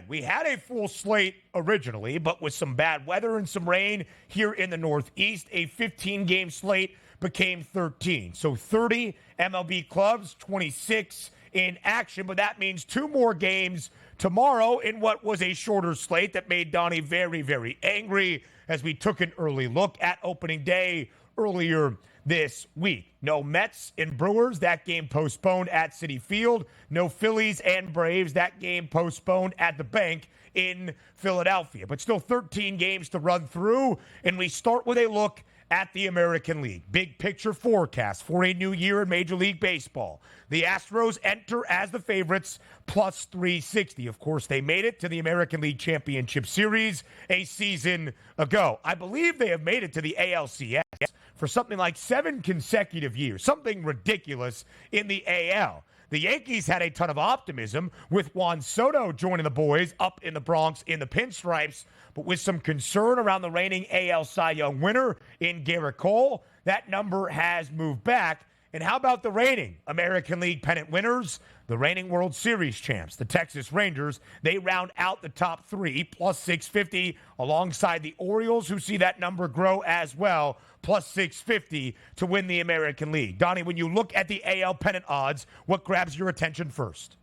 we had a full slate originally, but with some bad weather and some rain here in the Northeast, a 15-game slate became 13. So 30 MLB clubs, 26 in action, but that means 2 more games tomorrow in what was a shorter slate that made Donnie very, very angry as we took an early look at opening day earlier this week. No Mets and Brewers, that game postponed at Citi Field. No Phillies and Braves, that game postponed at the Bank in Philadelphia. But still 13 games to run through, and we start with a look at the American League. Big picture forecast for a new year in Major League Baseball. The Astros enter as the favorites, plus 360. Of course, they made it to the American League Championship Series a season ago. I believe they have made it to the ALCS for something like 7 consecutive years, something ridiculous in the AL. The Yankees had a ton of optimism with Juan Soto joining the boys up in the Bronx in the pinstripes, but with some concern around the reigning AL Cy Young winner in Garrett Cole, that number has moved back. And how about the reigning American League pennant winners, the reigning World Series champs, the Texas Rangers? They round out the top 3, plus 650, alongside the Orioles, who see that number grow as well, plus 650 to win the American League. Donnie, when you look at the AL pennant odds, what grabs your attention first?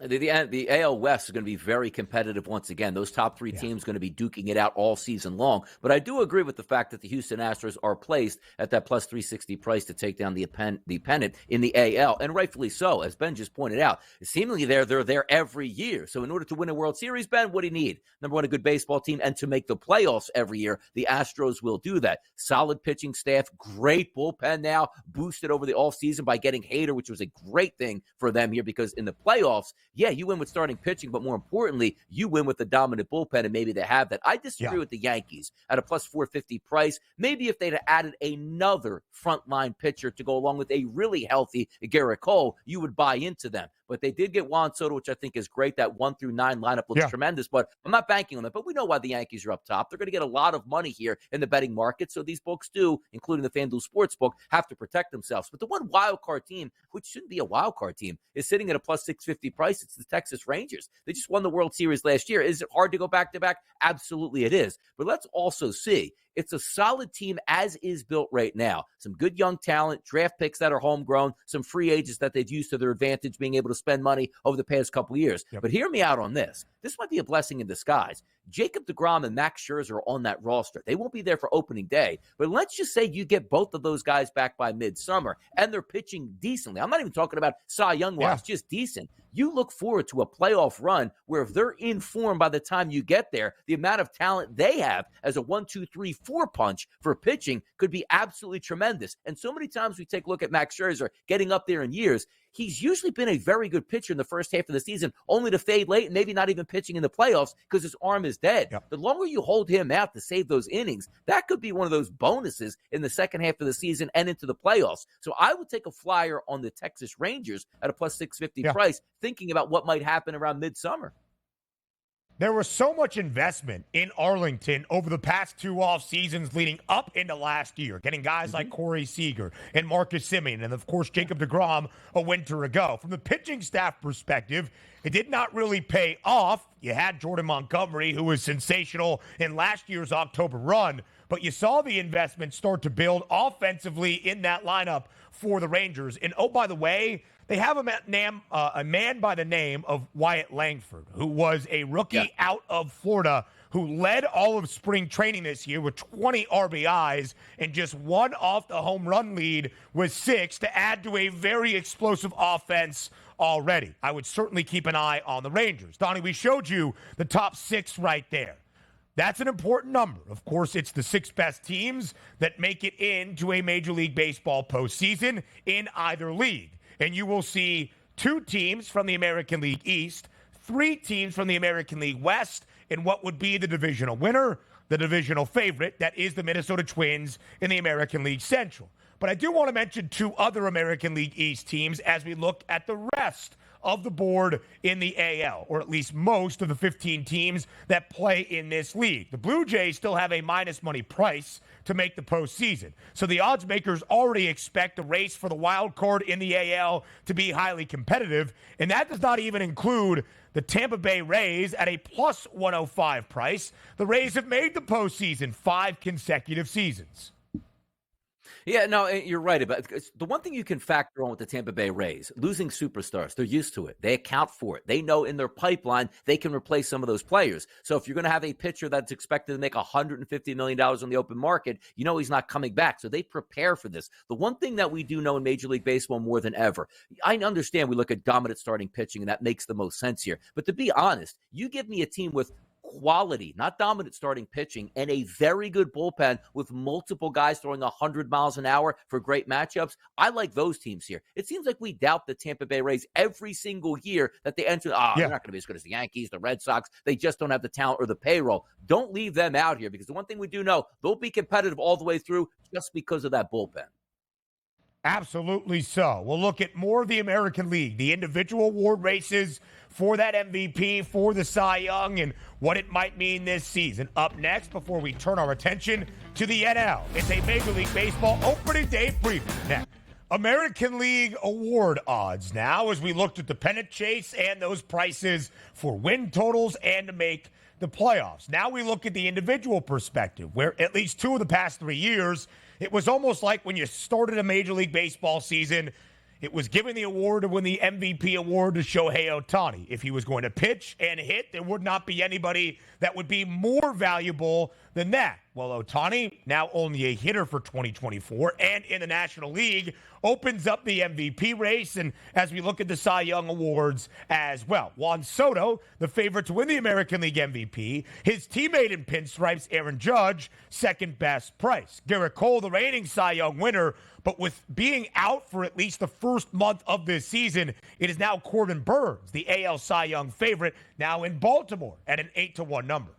The AL West is going to be very competitive once again. Those top 3 teams going to be duking it out all season long. But I do agree with the fact that the Houston Astros are placed at that plus 360 price to take down the pennant in the AL, and rightfully so. As Ben just pointed out, seemingly they're there every year. So in order to win a World Series, Ben, what do you need? Number one, a good baseball team, and to make the playoffs every year, the Astros will do that. Solid pitching staff, great bullpen now, boosted over the offseason by getting Hader, which was a great thing for them here, because in the playoffs, yeah, you win with starting pitching, but more importantly, you win with the dominant bullpen, and maybe they have that. I disagree with the Yankees at a plus 450 price. Maybe if they'd added another frontline pitcher to go along with a really healthy Garrett Cole, you would buy into them. But they did get Juan Soto, which I think is great. That 1 through 9 lineup looks tremendous, but I'm not banking on that. But we know why the Yankees are up top. They're going to get a lot of money here in the betting market, so these books do, including the FanDuel Sportsbook, have to protect themselves. But the one wild card team, which shouldn't be a wild card team, is sitting at a plus 650 price. It's the Texas Rangers. They just won the World Series last year. Is it hard to go back-to-back? Absolutely it is. But let's also see, it's a solid team as is built right now. Some good young talent, draft picks that are homegrown, some free agents that they've used to their advantage, being able to spend money over the past couple of years. But hear me out on this. This might be a blessing in disguise. Jacob deGrom and Max Scherzer are on that roster. They won't be there for opening day, but let's just say you get both of those guys back by midsummer, and they're pitching decently. I'm not even talking about Cy Young-wise, just decent. You look forward to a playoff run where if they're in form by the time you get there, the amount of talent they have as a 1, 2, 3, 4 punch for pitching could be absolutely tremendous. And so many times we take a look at Max Scherzer getting up there in years. He's usually been a very good pitcher in the first half of the season, only to fade late and maybe not even pitching in the playoffs because his arm is dead. The longer you hold him out to save those innings, that could be one of those bonuses in the second half of the season and into the playoffs. So I would take a flyer on the Texas Rangers at a plus 650 price, thinking about what might happen around midsummer. There was so much investment in Arlington over the past 2 off seasons leading up into last year, getting guys like Corey Seager and Marcus Semien and, of course, Jacob deGrom a winter ago. From the pitching staff perspective, it did not really pay off. You had Jordan Montgomery, who was sensational in last year's October run, but you saw the investment start to build offensively in that lineup for the Rangers. And, oh, by the way, they have a man by the name of Wyatt Langford, who was a rookie out of Florida, who led all of spring training this year with 20 RBIs and just one off the home run lead with 6 to add to a very explosive offense already. I would certainly keep an eye on the Rangers. Donnie, we showed you the top 6 right there. That's an important number. Of course, it's the 6 best teams that make it into a Major League Baseball postseason in either league. And you will see 2 teams from the American League East, 3 teams from the American League West, and what would be the divisional winner, the divisional favorite, that is the Minnesota Twins in the American League Central. But I do want to mention 2 other American League East teams as we look at the rest of the board in the AL, or at least most of the 15 teams that play in this league. The Blue Jays still have a minus money price to make the postseason. So the odds makers already expect the race for the wild card in the AL to be highly competitive, and that does not even include the Tampa Bay Rays at a plus 105 price. The Rays have made the postseason 5 consecutive seasons. Yeah, no, you're right about it. The one thing you can factor on with the Tampa Bay Rays, losing superstars, they're used to it. They account for it. They know in their pipeline they can replace some of those players. So if you're going to have a pitcher that's expected to make $150 million on the open market, you know he's not coming back. So they prepare for this. The one thing that we do know in Major League Baseball more than ever, I understand we look at dominant starting pitching, and that makes the most sense here. But to be honest, you give me a team with quality, not dominant starting pitching, and a very good bullpen with multiple guys throwing 100 miles an hour for great matchups. I like those teams here. It seems like we doubt the Tampa Bay Rays every single year that they enter. They're not going to be as good as the Yankees, the Red Sox. They just don't have the talent or the payroll. Don't leave them out here, because the one thing we do know, they'll be competitive all the way through just because of that bullpen. Absolutely so. We'll look at more of the American League, the individual award races for that MVP, for the Cy Young, and what it might mean this season. Up next, before we turn our attention to the NL, it's a Major League Baseball opening day preview. Now, American League award odds now, as we looked at the pennant chase and those prices for win totals and to make the playoffs. Now we look at the individual perspective, where at least 2 of the past 3 years, it was almost like when you started a Major League Baseball season, it was giving the award to win the MVP award to Shohei Ohtani. If he was going to pitch and hit, there would not be anybody that would be more valuable than that. Well, Ohtani, now only a hitter for 2024, and in the National League, opens up the MVP race, and as we look at the Cy Young Awards as well. Juan Soto, the favorite to win the American League MVP. His teammate in pinstripes, Aaron Judge, second best price. Garrett Cole, the reigning Cy Young winner, but with being out for at least the first month of this season, it is now Corbin Burnes, the AL Cy Young favorite, now in Baltimore at an 8-1 number.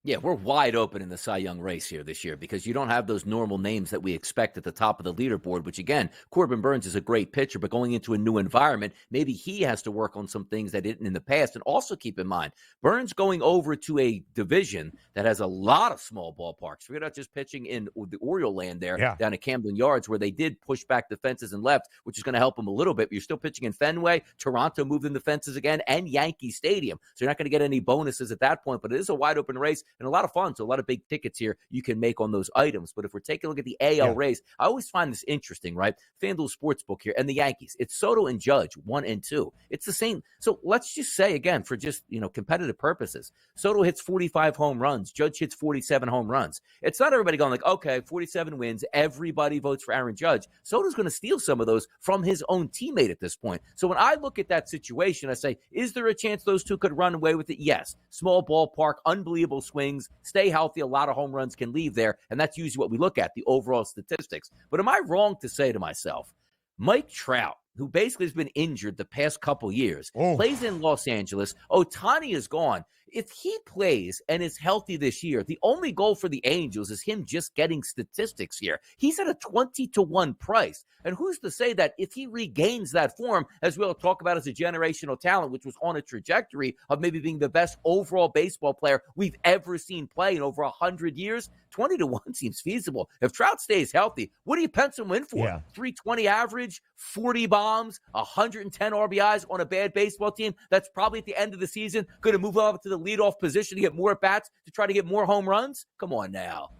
Yeah, we're wide open in the Cy Young race here this year, because you don't have those normal names that we expect at the top of the leaderboard, which, again, Corbin Burnes is a great pitcher, but going into a new environment, maybe he has to work on some things that didn't in the past. And also keep in mind, Burnes going over to a division that has a lot of small ballparks. Forget about just pitching in the Oriole land there down at Camden Yards, where they did push back the fences and left, which is going to help him a little bit. But you're still pitching in Fenway. Toronto moved in the fences again, and Yankee Stadium. So you're not going to get any bonuses at that point, but it is a wide open race. And a lot of fun, so a lot of big tickets here you can make on those items. But if we're taking a look at the AL race, I always find this interesting, right? FanDuel Sportsbook here, and the Yankees. It's Soto and Judge, 1 and 2. It's the same. So let's just say, again, for just, competitive purposes, Soto hits 45 home runs. Judge hits 47 home runs. It's not everybody going like, okay, 47 wins. Everybody votes for Aaron Judge. Soto's going to steal some of those from his own teammate at this point. So when I look at that situation, I say, is there a chance those two could run away with it? Yes. Small ballpark, unbelievable swings, stay healthy, a lot of home runs can leave there, and that's usually what we look at, the overall statistics. But am I wrong to say to myself, Mike Trout, who basically has been injured the past couple years, plays in Los Angeles, Ohtani is gone. If he plays and is healthy this year, the only goal for the Angels is him just getting statistics here. He's at a 20-1 price. And who's to say that if he regains that form, as we'll talk about as a generational talent, which was on a trajectory of maybe being the best overall baseball player we've ever seen play in over 100 years, 20-1 seems feasible. If Trout stays healthy, what do you pencil him in for? 320 average, 40 bombs, 110 RBIs on a bad baseball team that's probably at the end of the season going to move up to the leadoff position to get more at-bats to try to get more home runs? Come on now.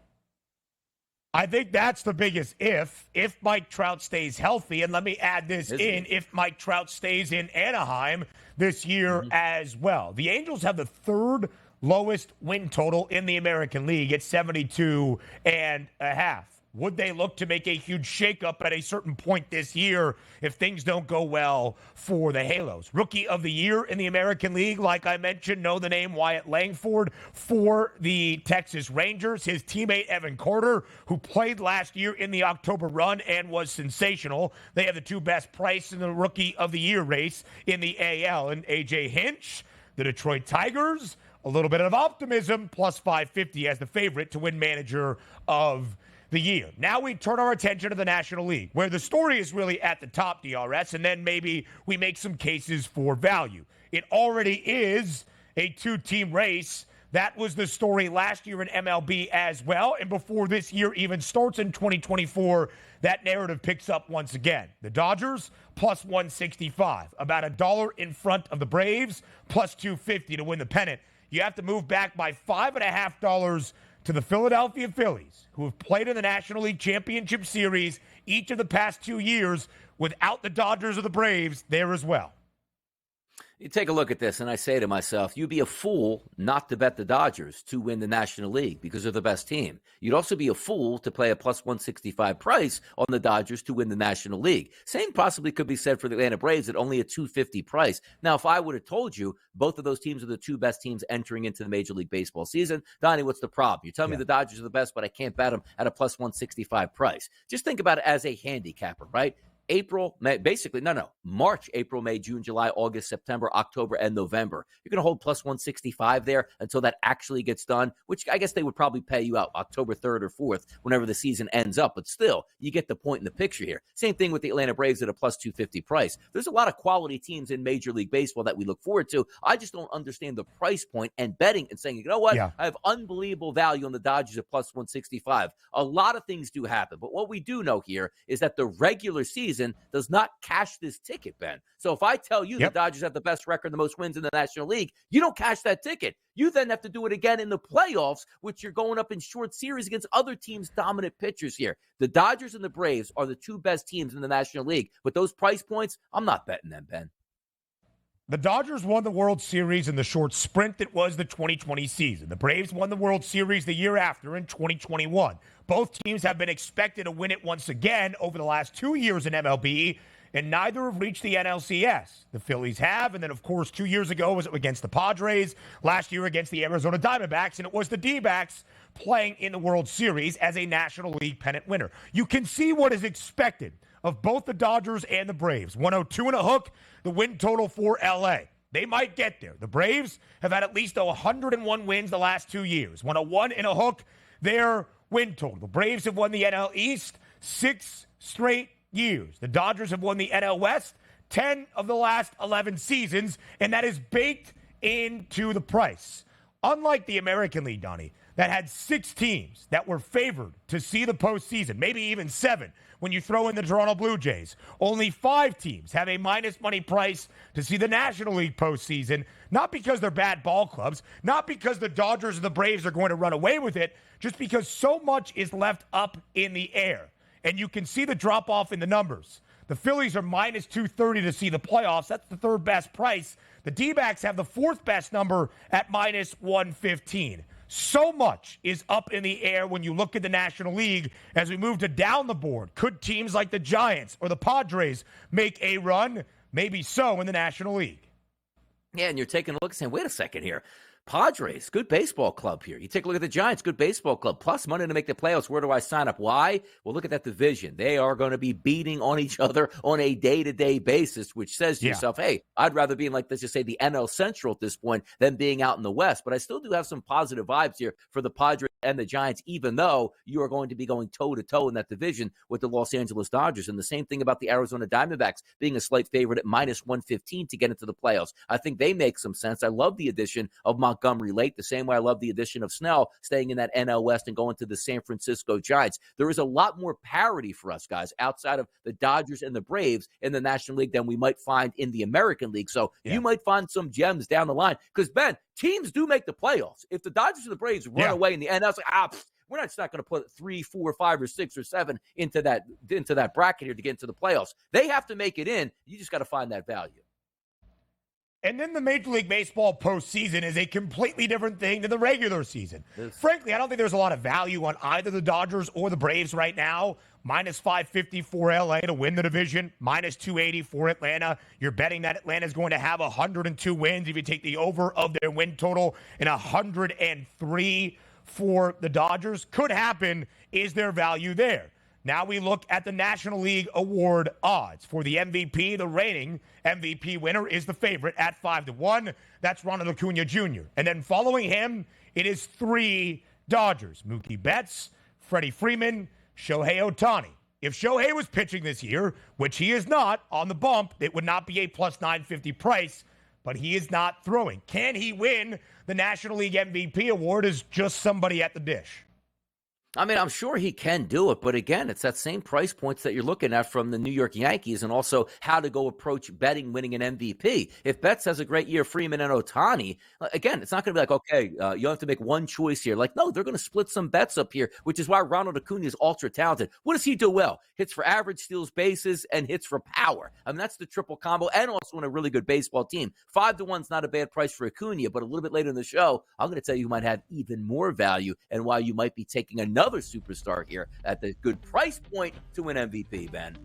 I think that's the biggest if Mike Trout stays healthy. And let me add this if Mike Trout stays in Anaheim this year as well. The Angels have the third lowest win total in the American League at 72.5. Would they look to make a huge shakeup at a certain point this year if things don't go well for the Halos? Rookie of the Year in the American League, like I mentioned, know the name Wyatt Langford for the Texas Rangers. His teammate Evan Carter, who played last year in the October run and was sensational. They have the 2 best price in the Rookie of the Year race in the AL. And A.J. Hinch, the Detroit Tigers, a little bit of optimism, plus 550 as the favorite to win Manager of the year. Now we turn our attention to the National League, where the story is really at the top, DRS, and then maybe we make some cases for value. It already is a two-team race. That was the story last year in MLB as well. And before this year even starts in 2024, that narrative picks up once again. The Dodgers, plus 165. About $1 in front of the Braves, plus 250 to win the pennant. You have to move back by $5.50 to the Philadelphia Phillies, who have played in the National League Championship Series each of the past 2 years without the Dodgers or the Braves there as well. You take a look at this, and I say to myself, you'd be a fool not to bet the Dodgers to win the National League because they're the best team. You'd also be a fool to play a plus 165 price on the Dodgers to win the National League. Same possibly could be said for the Atlanta Braves at only a 250 price. Now, if I would have told you both of those teams are the two best teams entering into the Major League Baseball season, Donnie, what's the problem? You tell me the Dodgers are the best, but I can't bet them at a plus 165 price. Just think about it as a handicapper, right? March, April, May, June, July, August, September, October, and November. You're going to hold plus 165 there until that actually gets done, which I guess they would probably pay you out October 3rd or 4th whenever the season ends up. But still, you get the point in the picture here. Same thing with the Atlanta Braves at a plus 250 price. There's a lot of quality teams in Major League Baseball that we look forward to. I just don't understand the price point and betting and saying, you know what? I have unbelievable value on the Dodgers at plus 165. A lot of things do happen. But what we do know here is that the regular season does not cash this ticket, Ben. So if I tell you the Dodgers have the best record, the most wins in the National League, you don't cash that ticket. You then have to do it again in the playoffs, which you're going up in short series against other teams' dominant pitchers here. The Dodgers and the Braves are the two best teams in the National League. But those price points, I'm not betting them, Ben. The Dodgers won the World Series in the short sprint that was the 2020 season. The Braves won the World Series the year after in 2021. Both teams have been expected to win it once again over the last 2 years in MLB, and neither have reached the NLCS. The Phillies have, and then, of course, 2 years ago was against the Padres, last year against the Arizona Diamondbacks, and it was the D-backs playing in the World Series as a National League pennant winner. You can see what is expected of both the Dodgers and the Braves. 102 and a hook, the win total for L.A. They might get there. The Braves have had at least 101 wins the last 2 years. 101 and a hook, their win total. The Braves have won the NL East 6 straight years. The Dodgers have won the NL West 10 of the last 11 seasons, and that is baked into the price. Unlike the American League, Donnie, that had 6 teams that were favored to see the postseason, maybe even 7 when you throw in the Toronto Blue Jays. Only 5 teams have a minus money price to see the National League postseason, not because they're bad ball clubs, not because the Dodgers and the Braves are going to run away with it, just because so much is left up in the air. And you can see the drop-off in the numbers. The Phillies are minus 230 to see the playoffs. That's the third best price. The D-backs have the fourth best number at minus 115. So much is up in the air when you look at the National League as we move to down the board. Could teams like the Giants or the Padres make a run? Maybe so in the National League. Yeah, and you're taking a look and saying, wait a second here. Padres, good baseball club here. You take a look at the Giants, good baseball club. Plus money to make the playoffs. Where do I sign up? Why? Well, look at that division. They are going to be beating on each other on a day-to-day basis, which says to yourself, hey, I'd rather be in, like, let's just say the NL Central at this point than being out in the West. But I still do have some positive vibes here for the Padres and the Giants, even though you are going to be going toe-to-toe in that division with the Los Angeles Dodgers. And the same thing about the Arizona Diamondbacks being a slight favorite at minus 115 to get into the playoffs. I think they make some sense. I love the addition of Montgomery late, the same way I love the addition of Snell staying in that NL West and going to the San Francisco Giants. There is a lot more parity for us, guys, outside of the Dodgers and the Braves in the National League than we might find in the American League. So you might find some gems down the line. Because, Ben, teams do make the playoffs. If the Dodgers and the Braves run away in the end, I was like, we're not going to put 3, 4, 5, or 6 or 7 into that bracket here to get into the playoffs. They have to make it in. You just got to find that value. And then the Major League Baseball postseason is a completely different thing than the regular season. Frankly, I don't think there's a lot of value on either the Dodgers or the Braves right now. Minus 550 for LA to win the division, minus 280 for Atlanta. You're betting that Atlanta is going to have 102 wins if you take the over of their win total, and 103 for the Dodgers. Could happen. Is there value there? Now we look at the National League award odds. For the MVP, the reigning MVP winner is the favorite at 5-1. That's Ronald Acuna Jr. And then following him, it is 3 Dodgers. Mookie Betts, Freddie Freeman, Shohei Ohtani. If Shohei was pitching this year, which he is not, on the bump, it would not be a plus 950 price, but he is not throwing. Can he win the National League MVP award as just somebody at the dish? I mean, I'm sure he can do it, but again, it's that same price points that you're looking at from the New York Yankees and also how to go approach betting winning an MVP. If Betts has a great year, Freeman and Ohtani, again, it's not going to be like, okay, you have to make one choice here. Like, no, they're going to split some bets up here, which is why Ronald Acuna is ultra talented. What does he do well? Hits for average, steals bases, and hits for power. I mean, that's the triple combo, and also in a really good baseball team. 5-1 is not a bad price for Acuna, but a little bit later in the show, I'm going to tell you who might have even more value and why you might be taking another superstar here at the good price point to win MVP, Ben.